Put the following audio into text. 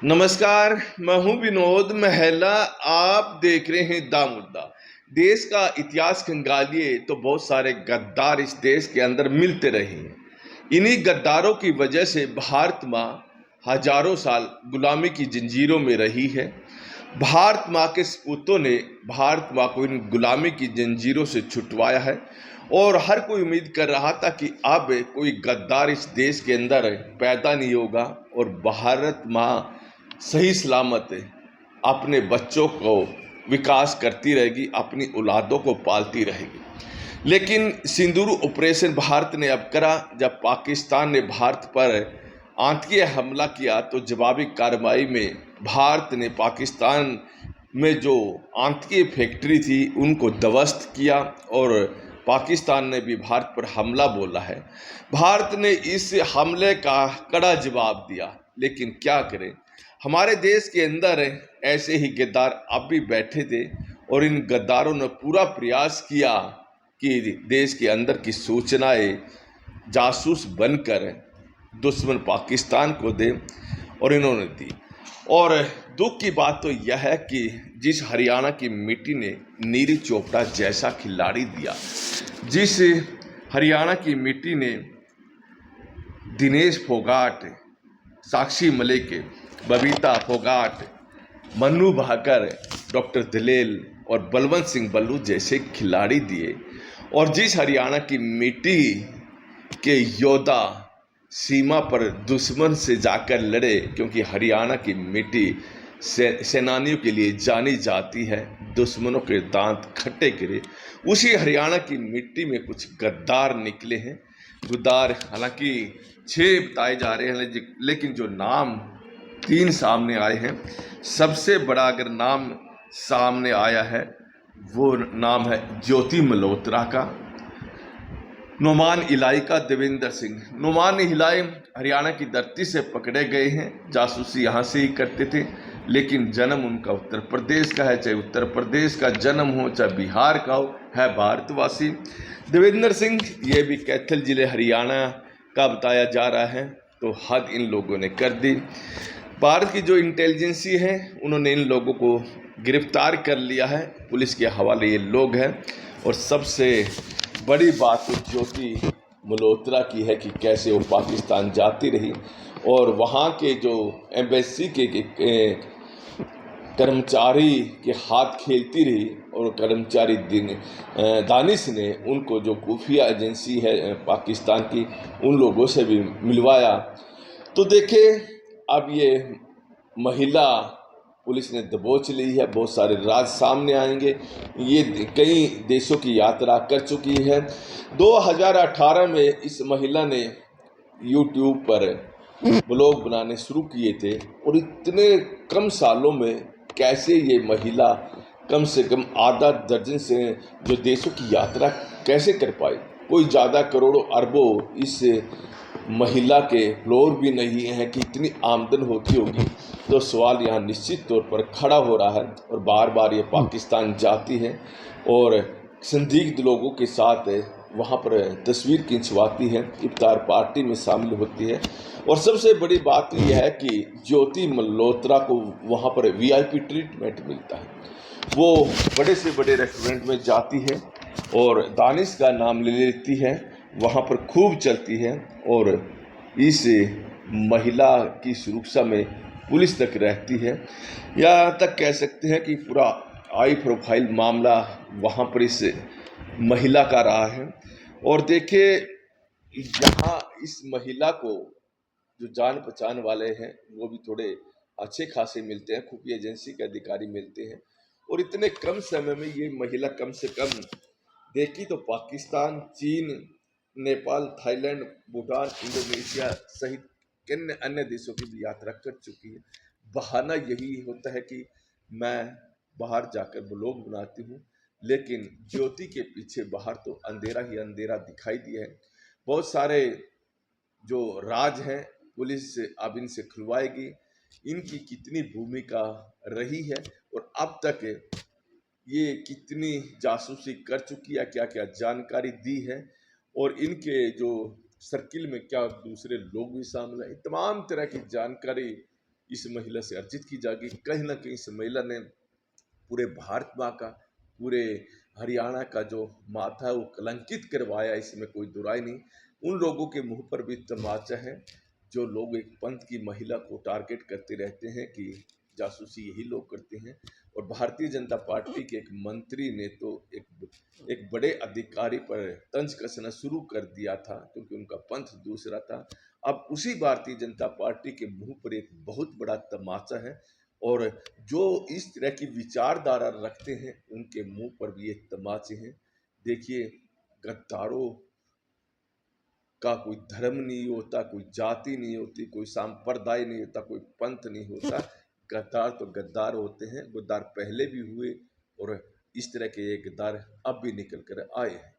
नमस्कार। मैं हूं विनोद महला। आप देख रहे हैं दा मुद्दा। देश का इतिहास खंगालिए तो बहुत सारे गद्दार इस देश के अंदर मिलते रहे हैं। इन्हीं गद्दारों की वजह से भारत माँ हजारों साल गुलामी की जंजीरों में रही है। भारत माँ के सपूतों ने भारत माँ को इन गुलामी की जंजीरों से छुटवाया है और हर कोई उम्मीद कर रहा था कि अब कोई गद्दार इस देश के अंदर पैदा नहीं होगा और भारत माँ सही सलामत अपने बच्चों को विकास करती रहेगी, अपनी औलादों को पालती रहेगी। लेकिन सिंदूर ऑपरेशन भारत ने अब करा। जब पाकिस्तान ने भारत पर आतंकी हमला किया तो जवाबी कार्रवाई में भारत ने पाकिस्तान में जो आतंकी फैक्ट्री थी उनको ध्वस्त किया और पाकिस्तान ने भी भारत पर हमला बोला है। भारत ने इस हमले का कड़ा जवाब दिया, लेकिन क्या करें, हमारे देश के अंदर ऐसे ही गद्दार अब भी बैठे थे और इन गद्दारों ने पूरा प्रयास किया कि देश के अंदर की सूचनाएं जासूस बनकर दुश्मन पाकिस्तान को दे, और इन्होंने दी। और दुख की बात तो यह है कि जिस हरियाणा की मिट्टी ने नीरज चोपड़ा जैसा खिलाड़ी दिया, जिस हरियाणा की मिट्टी ने दिनेश फोगाट, साक्षी मलिक, बबीता फोगाट, मन्नू भाकर, डॉक्टर दलेल और बलवंत सिंह बल्लू जैसे खिलाड़ी दिए, और जिस हरियाणा की मिट्टी के योद्धा सीमा पर दुश्मन से जाकर लड़े, क्योंकि हरियाणा की मिट्टी सेनानियों के लिए जानी जाती है, दुश्मनों के दांत खट्टे गिरे, उसी हरियाणा की मिट्टी में कुछ गद्दार निकले हैं। गद्दार हालांकि 6 बताए जा रहे हैं, लेकिन जो नाम 3 सामने आए हैं, सबसे बड़ा अगर नाम सामने आया है वो नाम है ज्योति मल्होत्रा का, नोमान इलाई का, देवेंद्र सिंह। नोमान इलाई हरियाणा की धरती से पकड़े गए हैं, जासूसी यहाँ से ही करते थे, लेकिन जन्म उनका उत्तर प्रदेश का है। चाहे उत्तर प्रदेश का जन्म हो चाहे बिहार का हो, है भारतवासी। देवेंद्र सिंह ये भी कैथल जिले हरियाणा का बताया जा रहा है, तो हद इन लोगों ने कर दी। भारत की जो इंटेलिजेंसी है उन्होंने इन लोगों को गिरफ्तार कर लिया है, पुलिस के हवाले ये लोग हैं। और सबसे बड़ी बात तो ज्योति मल्होत्रा की है कि कैसे वो पाकिस्तान जाती रही और वहाँ के जो एम्बेसी के कर्मचारी के हाथ खेलती रही, और कर्मचारी दानिश ने उनको जो खुफिया एजेंसी है पाकिस्तान की, उन लोगों से भी मिलवाया। तो देखिए, अब ये महिला पुलिस ने दबोच ली है, बहुत सारे राज सामने आएंगे। ये कई देशों की यात्रा कर चुकी है। 2018 में इस महिला ने यूट्यूब पर ब्लॉग बनाने शुरू किए थे, और इतने कम सालों में कैसे ये महिला कम से कम आधा दर्जन से जो देशों की यात्रा कैसे कर पाई। कोई ज़्यादा करोड़ों अरबों इस महिला के फ्लोर भी नहीं है कि इतनी आमदन होती होगी। तो सवाल यहाँ निश्चित तौर पर खड़ा हो रहा है, और बार बार ये पाकिस्तान जाती है और संदिग्ध लोगों के साथ वहाँ पर तस्वीर खिंचवाती है, इफ्तार पार्टी में शामिल होती है। और सबसे बड़ी बात यह है कि ज्योति मल्होत्रा को वहाँ पर वीआईपी ट्रीटमेंट मिलता है। वो बड़े से बड़े रेस्टोरेंट में जाती है और दानिश का नाम ले लेती है, वहाँ पर खूब चलती है, और इस महिला की सुरक्षा में पुलिस तक रहती है। यहाँ तक कह सकते हैं कि पूरा हाई प्रोफाइल मामला वहाँ पर इस महिला का रहा है। और देखिए, यहाँ इस महिला को जो जान पहचान वाले हैं वो भी थोड़े अच्छे खासे मिलते हैं, खुफिया एजेंसी के अधिकारी मिलते हैं, और इतने कम समय में ये महिला कम से कम देखी तो पाकिस्तान, चीन, नेपाल, थाईलैंड, भूटान, इंडोनेशिया सहित कई अन्य देशों की भी यात्रा कर चुकी है। बहाना यही होता है कि मैं बाहर जाकर ब्लॉग बनाती हूँ, लेकिन ज्योति के पीछे बाहर तो अंधेरा ही अंधेरा दिखाई दिया है। बहुत सारे जो राज हैं पुलिस अब इनसे खुलवाएगी, इनकी कितनी भूमिका रही है और अब तक ये कितनी जासूसी कर चुकी है, क्या क्या जानकारी दी है, और इनके जो सर्किल में क्या दूसरे लोग भी शामिल हैं, तमाम तरह की जानकारी इस महिला से अर्जित की जाएगी। कहीं ना कहीं इस महिला ने पूरे भारत माँ का, पूरे हरियाणा का जो माथा है वो कलंकित करवाया, इसमें कोई दुराई नहीं। उन लोगों के मुंह पर भी तमाचा है जो लोग एक पंथ की महिला को टारगेट करते रहते हैं कि जासूसी यही लोग करते हैं। और भारतीय जनता पार्टी के एक मंत्री ने तो एक बड़े अधिकारी पर तंज कसना शुरू कर दिया था, क्योंकि उनका पंथ दूसरा था। अब उसी भारतीय जनता पार्टी के मुंह पर एक बहुत बड़ा तमाचा है, और जो इस तरह की विचारधारा रखते हैं उनके मुंह पर भी ये तमाचे हैं। देखिए, गद्दारों का कोई धर्म नहीं होता, कोई जाति नहीं होती, कोई संप्रदाय नहीं होता, कोई पंथ नहीं होता। गद्दार तो गद्दार होते हैं, गद्दार पहले भी हुए और इस तरह के ये गद्दार अब भी निकल कर आए हैं।